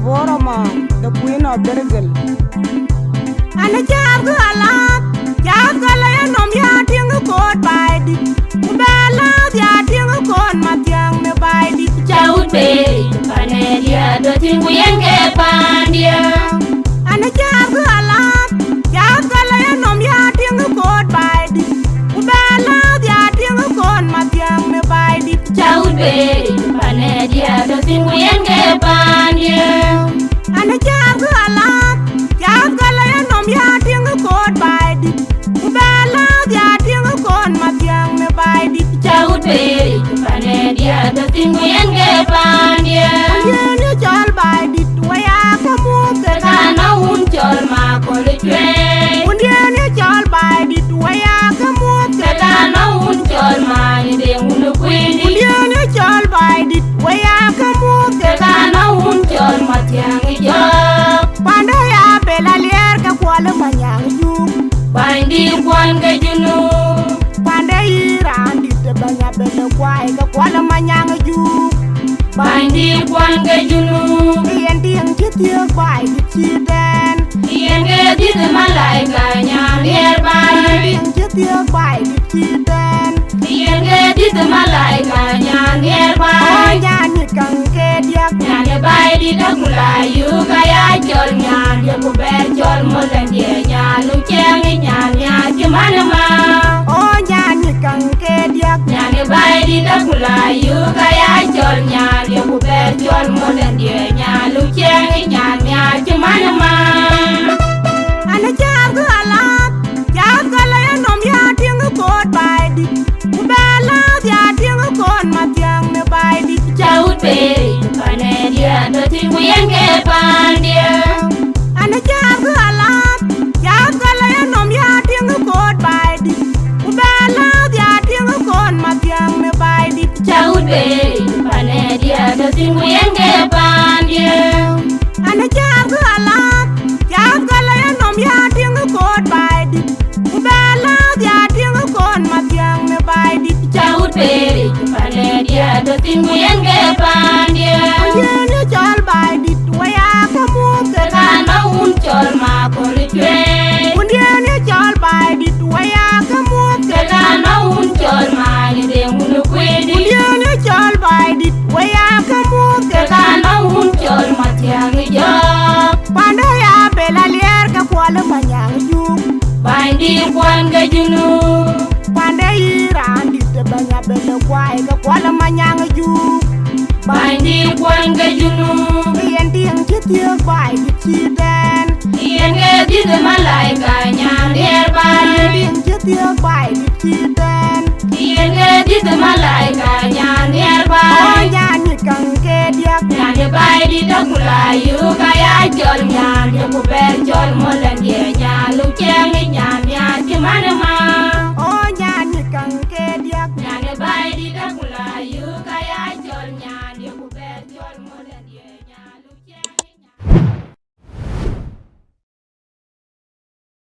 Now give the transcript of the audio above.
Voroma, the queen of Bergel. And a child alat, Yakala and Omyating a court by the Ubella, Yating a court, Matyang by the Child Bay, Panedia, the thing we ain't get Pandia. And a child alat, Yakala and Omyating a court by the Ubella, Yating a court, Matyang by the Child Bay, Panedia, the thing we ain't get Pandia. And a child alat, Yakala and Omyating a court by the Ubella, Yating a court, Matyang by the Child Bay, Panedia, the thing we ain't get Pandia. You all by the way I come on the Kana un chol ma kole chwe. you all by the way I come on the Kana un chol ma inde un kwini. you all by the way I come on the Kana un chol ma tiang jo. Pandaya Bella Lerka Kuala Manyang you Bindi kwan ke junu. Panday Randi the Banya Bella Kuala Manyang you Bindi kwan ke junu. and the by the children Ien ke di de malaika nyang nearby. by the children Ien ke di de malaika nyang nearby. Nyani Kanke Diak Nyane bai di da gulayu kaya chol nyan dia ku ber chol molen dia nyalu chengi nyan nya gimana ma. Oh nyani Kanke Diak Nyane bai di da gulayu kaya chol nyan dia ku ber chol molen dia nyalu chengi nyan nya gimana ma. Ana jago alat, jago layan om ya tingu kot by di. Ubela ya tingu kot matyang me by di. Chaut beri pane dia do tingu yang ke pan dia. Ana jago alat, jago layan om ya tingu kot by di. Ubela ya tingu kot matyang me by di. Chaut beri pane dia do tingu yang ke pan dia. Ana jago alat, jago layan om ya tingu kot by di. Ubela ya tingu kot matyang me by di. Chaut beri pane dia do tingu yang ke pan dia. You all by the way I come on the Kana un chol ma kole chwe. you all by the way I come on the Kana un chol ma inde un kwini. you all by the way I come on the Kana un chol ma tiang jo. Pandaya Bella Lerka Kuala Manyang you Bindi kwan ke junu. Panday Randi the Banya Bella Kuala Manyang you Bindi kwan ke junu. and the by the children Ien ke di de malaika nyang nearby. by the children Ien ke di de malaika nyang nearby. Nyani Kanke Diak Nyane bai di da gulayu kaya chol